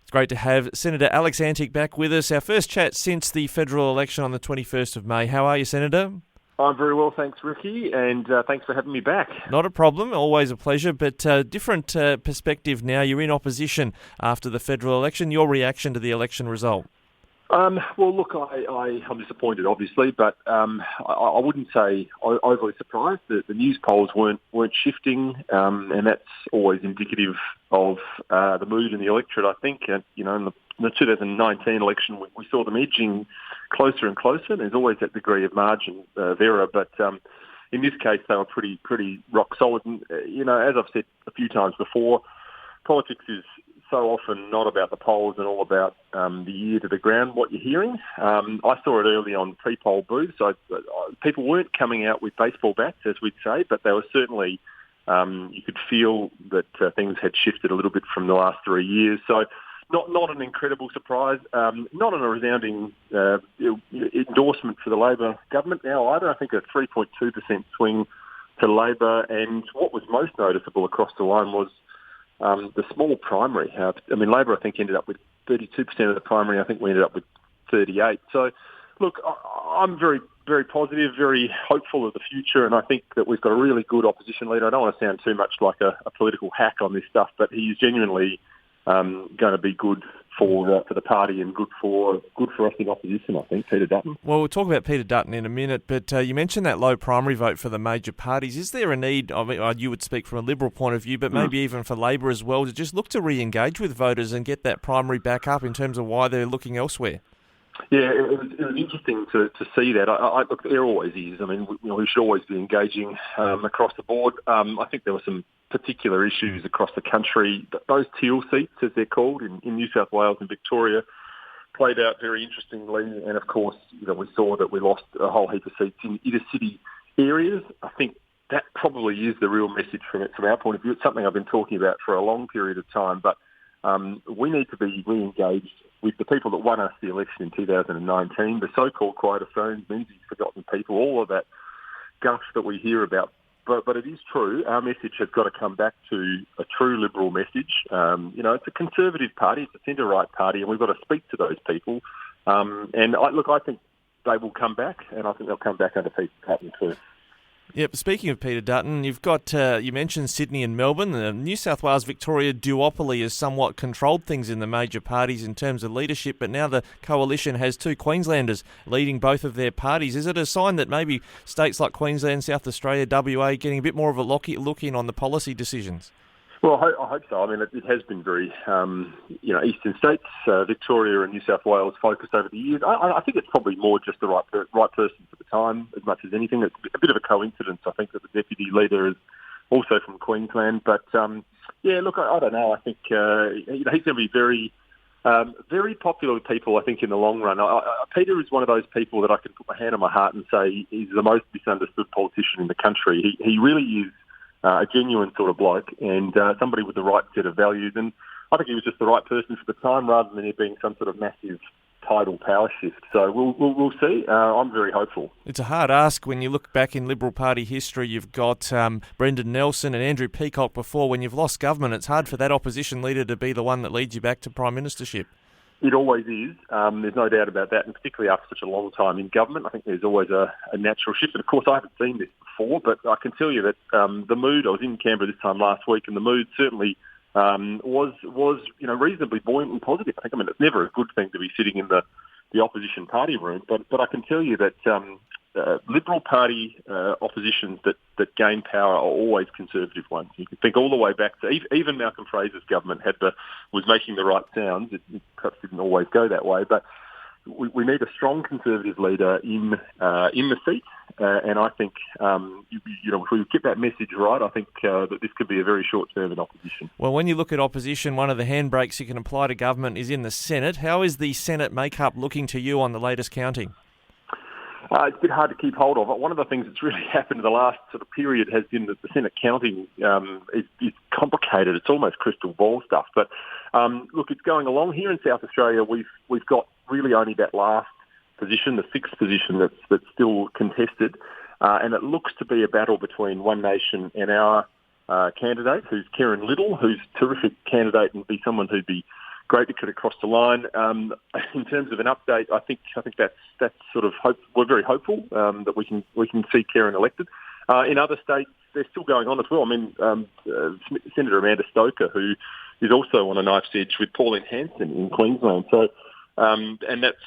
It's great to have Senator Alex Antic back with us. Our first chat since the federal election on the 21st of May. How are you, Senator? I'm very well, thanks, Ricky, and thanks for having me back. Not a problem, always a pleasure, but different perspective now. You're in opposition after the federal election. Your reaction to the election result? Well, look, I'm disappointed, obviously, but I wouldn't say overly surprised. The news polls weren't shifting, and that's always indicative of the mood in the electorate, I think. In the 2019 election, we saw them edging closer and closer, and there's always that degree of margin of error, but in this case, they were pretty rock solid. And, as I've said a few times before, politics is so often not about the polls and all about the ear to the ground, what you're hearing. I saw it early on pre-poll booths. People weren't coming out with baseball bats, as we'd say, but they were certainly, you could feel that things had shifted a little bit from the last 3 years. So not an incredible surprise, not a resounding endorsement for the Labor government now either. I think a 3.2% swing to Labor, and what was most noticeable across the line was the small primary. Labor, I think, ended up with 32% of the primary. I think we ended up with 38%. So, look, I'm very, very positive, very hopeful of the future, and I think that we've got a really good opposition leader. I don't want to sound too much like a political hack on this stuff, but he's genuinely going to be good for the party and good for us in opposition, I think, Peter Dutton. Well, we'll talk about Peter Dutton in a minute, but you mentioned that low primary vote for the major parties. Is there a need, you would speak from a Liberal point of view, but maybe even for Labor as well, to just look to re-engage with voters and get that primary back up in terms of why they're looking elsewhere? Yeah, it was interesting to see that. Look, there always is. We should always be engaging across the board. I think there were some particular issues across the country. Those teal seats, as they're called, in New South Wales and Victoria, played out very interestingly. And of course, we saw that we lost a whole heap of seats in inner city areas. I think that probably is the real message from our point of view. It's something I've been talking about for a long period of time, but we need to be re-engaged with the people that won us the election in 2019, the so-called quiet Australians, Menzies, forgotten people, all of that guff that we hear about. But it is true. Our message has got to come back to a true Liberal message. It's a conservative party, it's a centre-right party, and we've got to speak to those people. I think they will come back, and I think they'll come back under Peter Dutton too. Yep, speaking of Peter Dutton, you've got, you mentioned Sydney and Melbourne. The New South Wales-Victoria duopoly has somewhat controlled things in the major parties in terms of leadership, but now the coalition has two Queenslanders leading both of their parties. Is it a sign that maybe states like Queensland, South Australia, WA getting a bit more of a look in on the policy decisions? Well, I hope so. It has been very, eastern states, Victoria and New South Wales focused over the years. I think it's probably more just the right person for the time, as much as anything. It's a bit of a coincidence, I think, that the deputy leader is also from Queensland. But, I don't know. I think he's going to be very, very popular with people, I think, in the long run. Peter is one of those people that I can put my hand on my heart and say he's the most misunderstood politician in the country. He really is a genuine sort of bloke and somebody with the right set of values. And I think he was just the right person for the time rather than there being some sort of massive tidal power shift. So we'll see. I'm very hopeful. It's a hard ask when you look back in Liberal Party history. You've got Brendan Nelson and Andrew Peacock before. When you've lost government, it's hard for that opposition leader to be the one that leads you back to Prime Ministership. It always is. There's no doubt about that, and particularly after such a long time in government, I think there's always a natural shift. And of course, I haven't seen this before, but I can tell you that the mood, I was in Canberra this time last week, and the mood certainly was reasonably buoyant and positive. I think, it's never a good thing to be sitting in the opposition party room, but I can tell you that Liberal Party oppositions that gain power are always conservative ones. You can think all the way back to even Malcolm Fraser's government was making the right sounds. It perhaps didn't always go that way, but we need a strong conservative leader in the seat, and I think if we get that message right, I think that this could be a very short term in opposition. Well, when you look at opposition, one of the handbrakes you can apply to government is in the Senate. How is the Senate makeup looking to you on the latest counting? It's a bit hard to keep hold of. One of the things that's really happened in the last sort of period has been that the Senate counting is complicated. It's almost crystal ball stuff. But look, it's going along. Here in South Australia, we've got really only that last position, the sixth position that's still contested, and it looks to be a battle between One Nation and our candidate, who's Karen Little, who's a terrific candidate and be someone who'd be great to get across the line. In terms of an update, I think that's sort of hope. We're very hopeful that we can see Karen elected. In other states, they're still going on as well. I mean, Senator Amanda Stoker, who is also on a knife's edge with Pauline Hanson in Queensland. So, and that's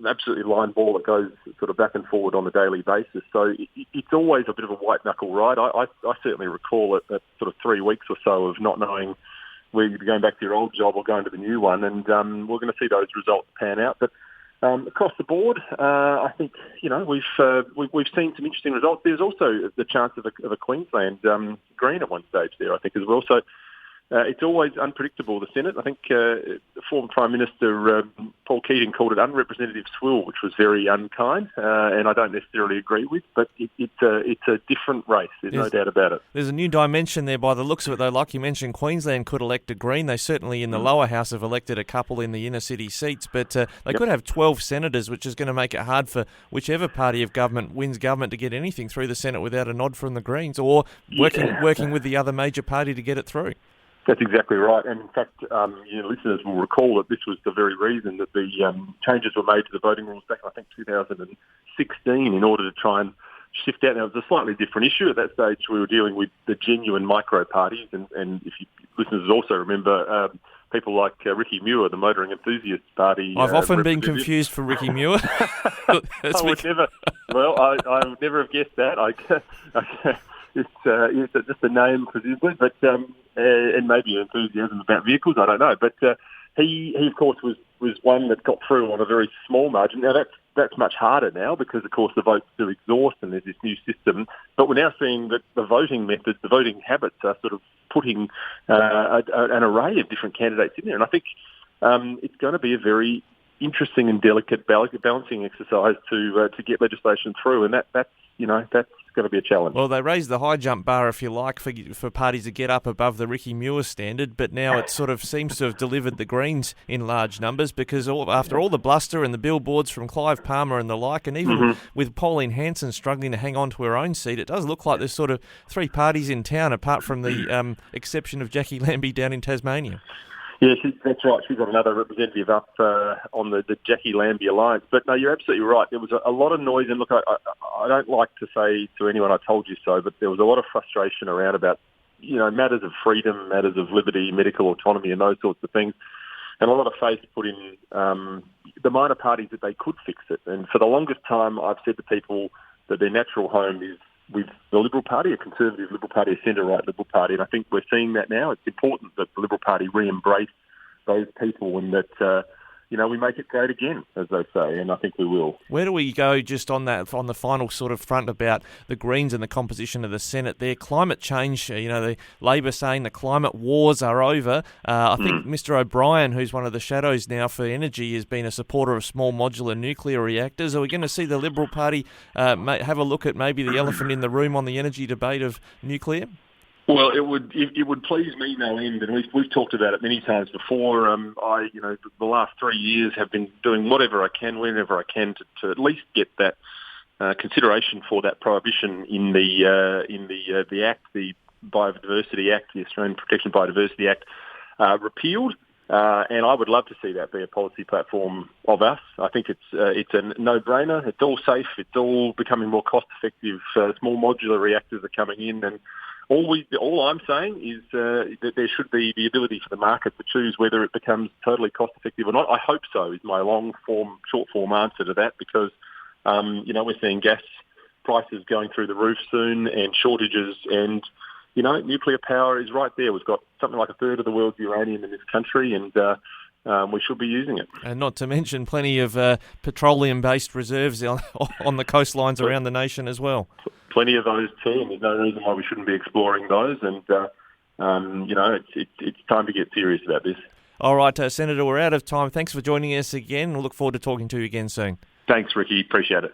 absolutely line ball that goes sort of back and forward on a daily basis. So it's always a bit of a white knuckle ride. I certainly recall it at sort of 3 weeks or so of not knowing whether you'd be going back to your old job or going to the new one, and we're going to see those results pan out. But across the board, I think we've seen some interesting results. There's also the chance of a Queensland Green at one stage there, I think, as well. So it's always unpredictable, the Senate. I think the former Prime Minister Paul Keating called it unrepresentative swill, which was very unkind, and I don't necessarily agree with, but it's a different race, there's no doubt about it. There's a new dimension there by the looks of it, though. Like you mentioned, Queensland could elect a Green. They certainly in the lower house have elected a couple in the inner city seats, but they could have 12 senators, which is going to make it hard for whichever party of government wins government to get anything through the Senate without a nod from the Greens, or working with the other major party to get it through. That's exactly right. And in fact, listeners will recall that this was the very reason that the changes were made to the voting rules back in, I think, 2016 in order to try and shift out. Now, it was a slightly different issue. At that stage, we were dealing with the genuine micro parties. And if you listeners also remember, people like Ricky Muir, the Motoring Enthusiasts Party. I've often been confused for Ricky Muir. I would never have guessed that. It's just a name, presumably, but and maybe enthusiasm about vehicles. I don't know, but he of course was one that got through on a very small margin. Now that's much harder now because of course the votes do exhaust and there's this new system. But we're now seeing that the voting methods, the voting habits, are sort of putting an array of different candidates in there, and I think it's going to be a very interesting and delicate balancing exercise to get legislation through, and that's going to be a challenge. Well, they raised the high jump bar, if you like, for parties to get up above the Ricky Muir standard, but now it sort of seems to have delivered the Greens in large numbers because after all the bluster and the billboards from Clive Palmer and the like, and even with Pauline Hanson struggling to hang on to her own seat, it does look like there's sort of three parties in town apart from the exception of Jackie Lambie down in Tasmania. Yeah, that's right. She's got another representative up on the Jackie Lambie alliance. But no, you're absolutely right. There was a lot of noise. And look, I don't like to say to anyone I told you so, but there was a lot of frustration around about, matters of freedom, matters of liberty, medical autonomy and those sorts of things. And a lot of faith put in the minor parties that they could fix it. And for the longest time, I've said to people that their natural home is with the Liberal Party, a conservative Liberal Party, a centre-right Liberal Party. And I think we're seeing that now. It's important that the Liberal Party re-embrace those people and that, we make it great again, as they say, and I think we will. Where do we go just on the final sort of front about the Greens and the composition of the Senate there? Climate change, the Labor saying the climate wars are over. I think Mr O'Brien, who's one of the shadows now for energy, has been a supporter of small modular nuclear reactors. Are we going to see the Liberal Party have a look at maybe the elephant in the room on the energy debate of nuclear? Well, it would please me no end, and we've talked about it many times before. The last 3 years have been doing whatever I can, whenever I can, to at least get that consideration for that prohibition in the Act, the Biodiversity Act, the Australian Protection Biodiversity Act, repealed. And I would love to see that be a policy platform of us. I think it's a no-brainer. It's all safe. It's all becoming more cost-effective. Small modular reactors are coming in, and all I'm saying is that there should be the ability for the market to choose whether it becomes totally cost-effective or not. I hope so, is my short-form answer to that, because, we're seeing gas prices going through the roof soon and shortages, and, nuclear power is right there. We've got something like a third of the world's uranium in this country, and we should be using it. And not to mention plenty of petroleum-based reserves on the coastlines around the nation as well. Plenty of those too, and there's no reason why we shouldn't be exploring those. And it's time to get serious about this. All right, Senator, we're out of time. Thanks for joining us again. We'll look forward to talking to you again soon. Thanks, Ricky. Appreciate it.